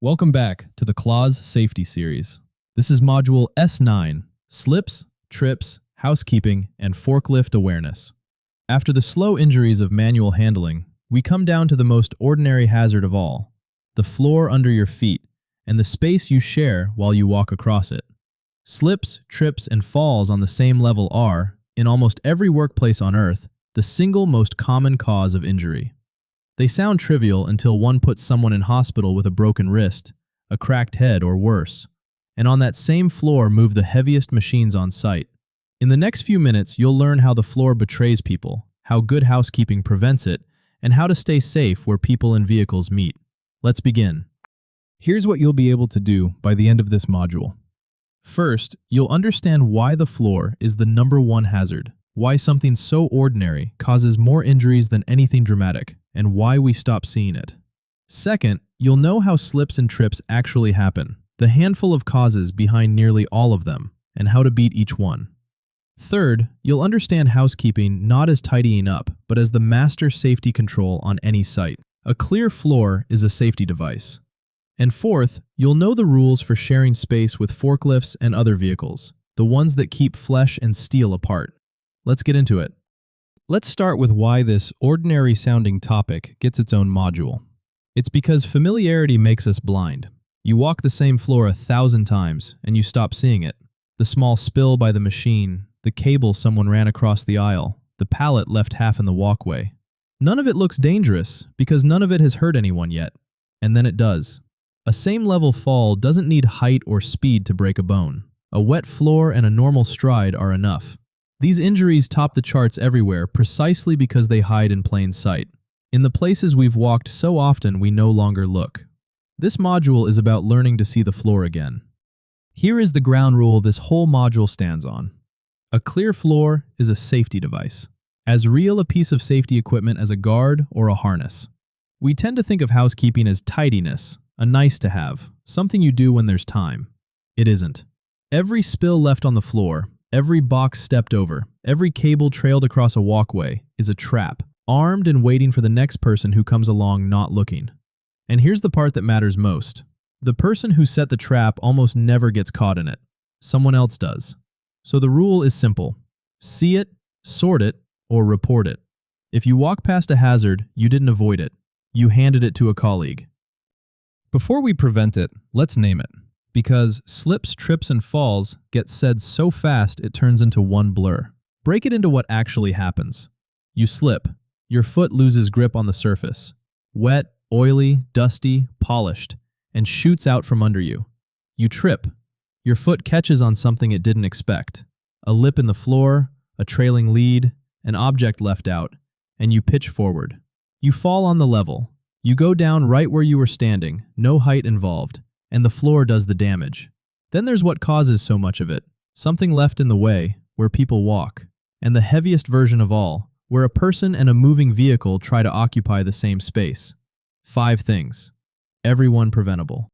Welcome back to the Clause Safety Series. This is Module S9, Slips, Trips, Housekeeping, and Forklift Awareness. After the slow injuries of manual handling, we come down to the most ordinary hazard of all, the floor under your feet and the space you share while you walk across it. Slips, trips, and falls on the same level are, in almost every workplace on Earth, the single most common cause of injury. They sound trivial until one puts someone in hospital with a broken wrist, a cracked head, or worse, and on that same floor move the heaviest machines on site. In the next few minutes, you'll learn how the floor betrays people, how good housekeeping prevents it, and how to stay safe where people and vehicles meet. Let's begin. Here's what you'll be able to do by the end of this module. First, you'll understand why the floor is the #1 hazard, why something so ordinary causes more injuries than anything dramatic, and why we stop seeing it. Second, you'll know how slips and trips actually happen, the handful of causes behind nearly all of them, and how to beat each one. Third, you'll understand housekeeping not as tidying up, but as the master safety control on any site. A clear floor is a safety device. And fourth, you'll know the rules for sharing space with forklifts and other vehicles, the ones that keep flesh and steel apart. Let's get into it. Let's start with why this ordinary-sounding topic gets its own module. It's because familiarity makes us blind. You walk the same floor 1,000 times, and you stop seeing it. The small spill by the machine, the cable someone ran across the aisle, the pallet left half in the walkway. None of it looks dangerous, because none of it has hurt anyone yet. And then it does. A same-level fall doesn't need height or speed to break a bone. A wet floor and a normal stride are enough. These injuries top the charts everywhere precisely because they hide in plain sight, in the places we've walked so often we no longer look. This module is about learning to see the floor again. Here is the ground rule this whole module stands on. A clear floor is a safety device, as real a piece of safety equipment as a guard or a harness. We tend to think of housekeeping as tidiness, a nice to have, something you do when there's time. It isn't. Every spill left on the floor, every box stepped over, every cable trailed across a walkway is a trap, armed and waiting for the next person who comes along not looking. And here's the part that matters most. The person who set the trap almost never gets caught in it. Someone else does. So the rule is simple. See it, sort it, or report it. If you walk past a hazard, you didn't avoid it. You handed it to a colleague. Before we prevent it, let's name it. Because slips, trips, and falls get said so fast it turns into one blur. Break it into what actually happens. You slip. Your foot loses grip on the surface. Wet, oily, dusty, polished, and shoots out from under you. You trip. Your foot catches on something it didn't expect. A lip in the floor, a trailing lead, an object left out, and you pitch forward. You fall on the level. You go down right where you were standing, no height involved. And the floor does the damage. Then there's what causes so much of it, something left in the way, where people walk, and the heaviest version of all, where a person and a moving vehicle try to occupy the same space. 5 things. Everyone preventable.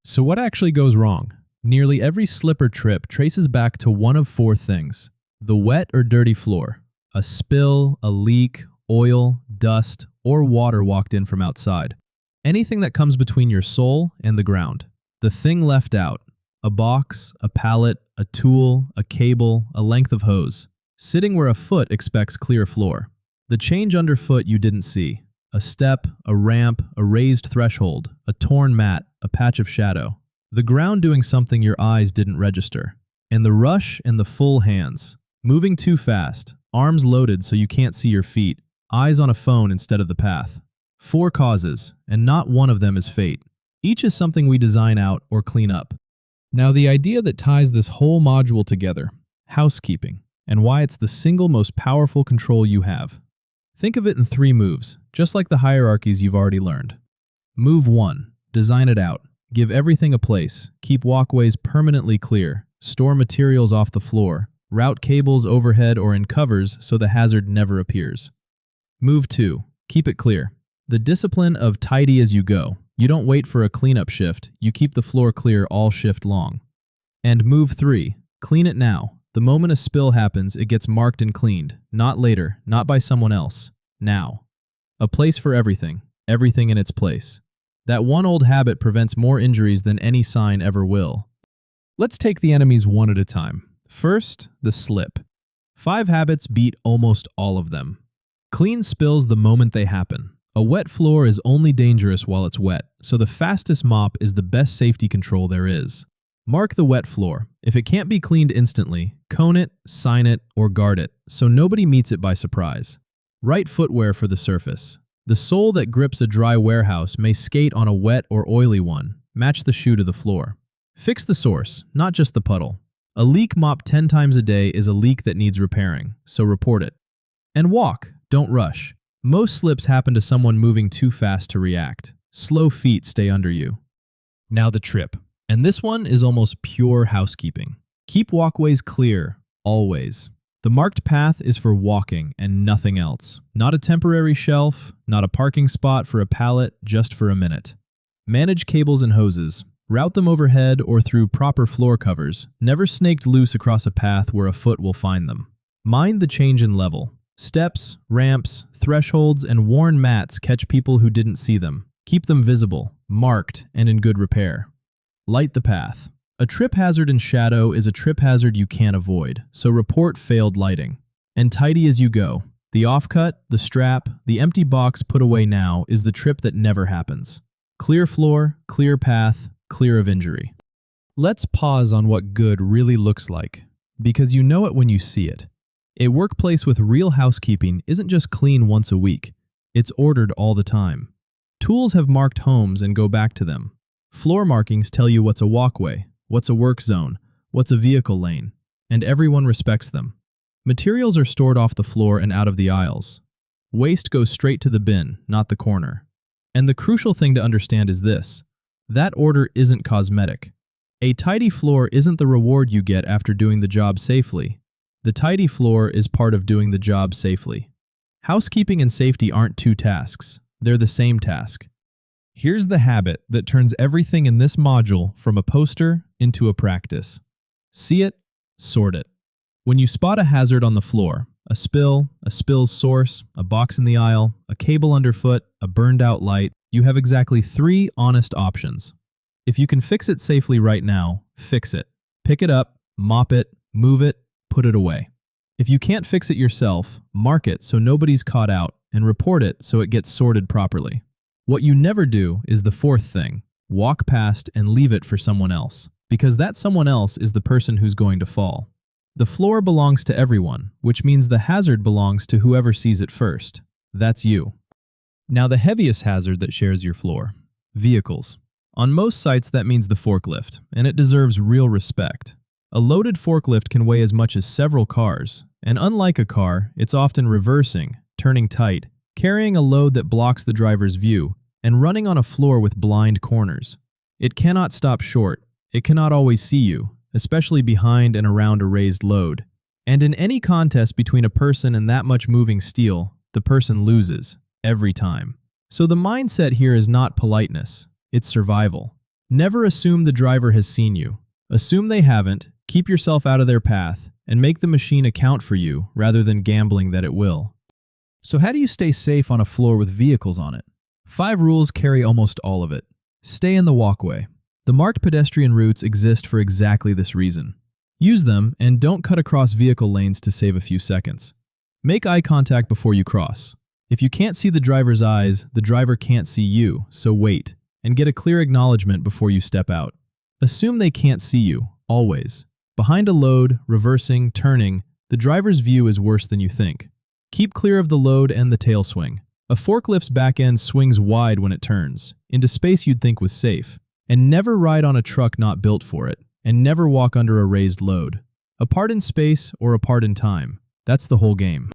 So what actually goes wrong? Nearly every slip or trip traces back to one of 4 things. The wet or dirty floor. A spill, a leak, oil, dust, or water walked in from outside. Anything that comes between your sole and the ground. The thing left out, a box, a pallet, a tool, a cable, a length of hose, sitting where a foot expects clear floor. The change underfoot you didn't see, a step, a ramp, a raised threshold, a torn mat, a patch of shadow. The ground doing something your eyes didn't register. And the rush and the full hands, moving too fast, arms loaded so you can't see your feet, eyes on a phone instead of the path. 4 causes, and not one of them is fate. Each is something we design out or clean up. Now the idea that ties this whole module together, housekeeping, and why it's the single most powerful control you have. Think of it in 3 moves, just like the hierarchies you've already learned. Move 1, design it out. Give everything a place, keep walkways permanently clear, store materials off the floor, route cables overhead or in covers so the hazard never appears. Move 2, keep it clear. The discipline of tidy as you go. You don't wait for a cleanup shift, you keep the floor clear all shift long. And move 3, clean it now. The moment a spill happens, it gets marked and cleaned. Not later, not by someone else. Now. A place for everything, everything in its place. That one old habit prevents more injuries than any sign ever will. Let's take the enemies one at a time. First, the slip. 5 habits beat almost all of them. Clean spills the moment they happen. A wet floor is only dangerous while it's wet, so the fastest mop is the best safety control there is. Mark the wet floor. If it can't be cleaned instantly, cone it, sign it, or guard it, so nobody meets it by surprise. Right footwear for the surface. The sole that grips a dry warehouse may skate on a wet or oily one. Match the shoe to the floor. Fix the source, not just the puddle. A leak mopped 10 times a day is a leak that needs repairing, so report it. And walk, don't rush. Most slips happen to someone moving too fast to react. Slow feet stay under you. Now the trip. And this one is almost pure housekeeping. Keep walkways clear, always. The marked path is for walking and nothing else. Not a temporary shelf, not a parking spot for a pallet, just for a minute. Manage cables and hoses. Route them overhead or through proper floor covers, never snaked loose across a path where a foot will find them. Mind the change in level. Steps, ramps, thresholds, and worn mats catch people who didn't see them. Keep them visible, marked, and in good repair. Light the path. A trip hazard in shadow is a trip hazard you can't avoid, so report failed lighting. And tidy as you go. The offcut, the strap, the empty box put away now is the trip that never happens. Clear floor, clear path, clear of injury. Let's pause on what good really looks like, because you know it when you see it. A workplace with real housekeeping isn't just clean once a week, it's ordered all the time. Tools have marked homes and go back to them. Floor markings tell you what's a walkway, what's a work zone, what's a vehicle lane, and everyone respects them. Materials are stored off the floor and out of the aisles. Waste goes straight to the bin, not the corner. And the crucial thing to understand is this: that order isn't cosmetic. A tidy floor isn't the reward you get after doing the job safely. The tidy floor is part of doing the job safely. Housekeeping and safety aren't two tasks, they're the same task. Here's the habit that turns everything in this module from a poster into a practice. See it, sort it. When you spot a hazard on the floor, a spill's source, a box in the aisle, a cable underfoot, a burned out light, you have exactly 3 honest options. If you can fix it safely right now, fix it. Pick it up, mop it, move it, put it away. If you can't fix it yourself, mark it so nobody's caught out and report it so it gets sorted properly. What you never do is the 4th thing: walk past and leave it for someone else, because that someone else is the person who's going to fall. The floor belongs to everyone, which means the hazard belongs to whoever sees it first. That's you. Now the heaviest hazard that shares your floor: vehicles. On most sites that means the forklift, and it deserves real respect. A loaded forklift can weigh as much as several cars, and unlike a car, it's often reversing, turning tight, carrying a load that blocks the driver's view, and running on a floor with blind corners. It cannot stop short. It cannot always see you, especially behind and around a raised load. And in any contest between a person and that much moving steel, the person loses, every time. So the mindset here is not politeness, it's survival. Never assume the driver has seen you. Assume they haven't, keep yourself out of their path, and make the machine account for you rather than gambling that it will. So how do you stay safe on a floor with vehicles on it? 5 rules carry almost all of it. Stay in the walkway. The marked pedestrian routes exist for exactly this reason. Use them and don't cut across vehicle lanes to save a few seconds. Make eye contact before you cross. If you can't see the driver's eyes, the driver can't see you, so wait, and get a clear acknowledgement before you step out. Assume they can't see you, always. Behind a load, reversing, turning, the driver's view is worse than you think. Keep clear of the load and the tail swing. A forklift's back end swings wide when it turns, into space you'd think was safe. And never ride on a truck not built for it, and never walk under a raised load. Apart in space or apart in time. That's the whole game.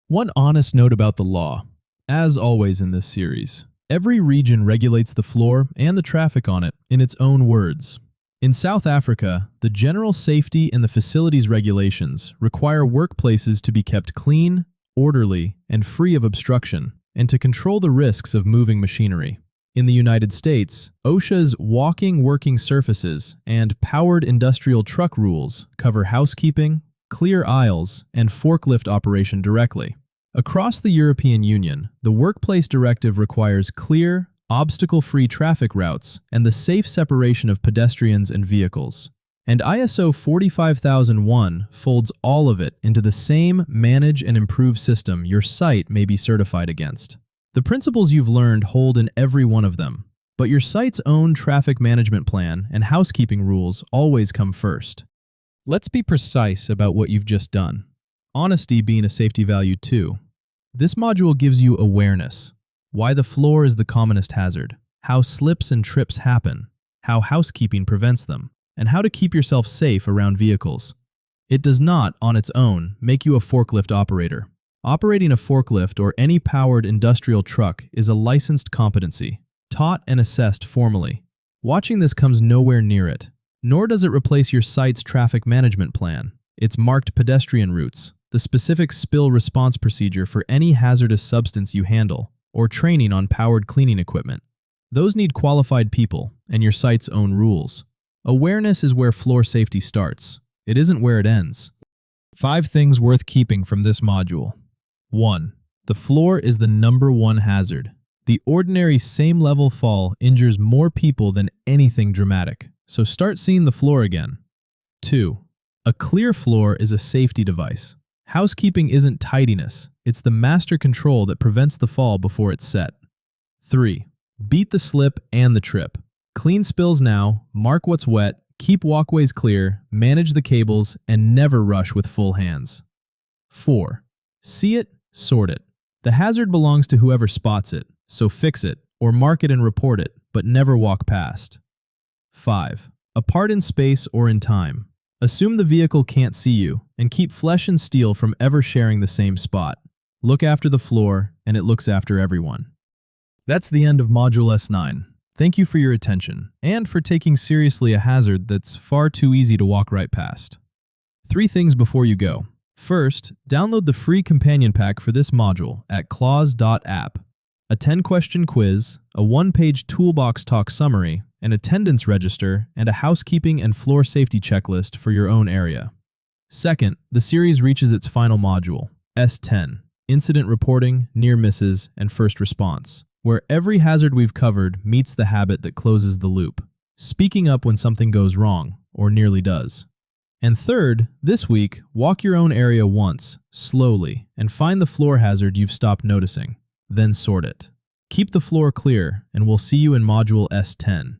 One honest note about the law. As always in this series, every region regulates the floor and the traffic on it in its own words. In South Africa, the general safety and the facilities regulations require workplaces to be kept clean, orderly, and free of obstruction, and to control the risks of moving machinery. In the United States, OSHA's walking working surfaces and powered industrial truck rules cover housekeeping, clear aisles, and forklift operation directly. Across the European Union, the Workplace Directive requires clear, obstacle-free traffic routes, and the safe separation of pedestrians and vehicles. And ISO 45001 folds all of it into the same manage and improve system your site may be certified against. The principles you've learned hold in every one of them, but your site's own traffic management plan and housekeeping rules always come first. Let's be precise about what you've just done. Honesty being a safety value too. This module gives you awareness, why the floor is the commonest hazard, how slips and trips happen, how housekeeping prevents them, and how to keep yourself safe around vehicles. It does not, on its own, make you a forklift operator. Operating a forklift or any powered industrial truck is a licensed competency, taught and assessed formally. Watching this comes nowhere near it, nor does it replace your site's traffic management plan, its marked pedestrian routes, the specific spill response procedure for any hazardous substance you handle, or training on powered cleaning equipment. Those need qualified people and your site's own rules. Awareness is where floor safety starts. It isn't where it ends. 5 things worth keeping from this module. 1. The floor is the #1 hazard. The ordinary same-level fall injures more people than anything dramatic, so start seeing the floor again. 2. A clear floor is a safety device. Housekeeping isn't tidiness, it's the master control that prevents the fall before it's set. 3. Beat the slip and the trip. Clean spills now, mark what's wet, keep walkways clear, manage the cables, and never rush with full hands. 4. See it, sort it. The hazard belongs to whoever spots it, so fix it, or mark it and report it, but never walk past. 5. Apart in space or in time. Assume the vehicle can't see you, and keep flesh and steel from ever sharing the same spot. Look after the floor, and it looks after everyone. That's the end of Module S9. Thank you for your attention, and for taking seriously a hazard that's far too easy to walk right past. 3 things before you go. First, download the free companion pack for this module at clause.app. A 10-question quiz, a 1-page toolbox-talk summary, an attendance register, and a housekeeping and floor safety checklist for your own area. Second, the series reaches its final module, S10, Incident Reporting, Near Misses, and First Response, where every hazard we've covered meets the habit that closes the loop, speaking up when something goes wrong, or nearly does. And third, this week, walk your own area once, slowly, and find the floor hazard you've stopped noticing. Then sort it. Keep the floor clear, and we'll see you in Module S10.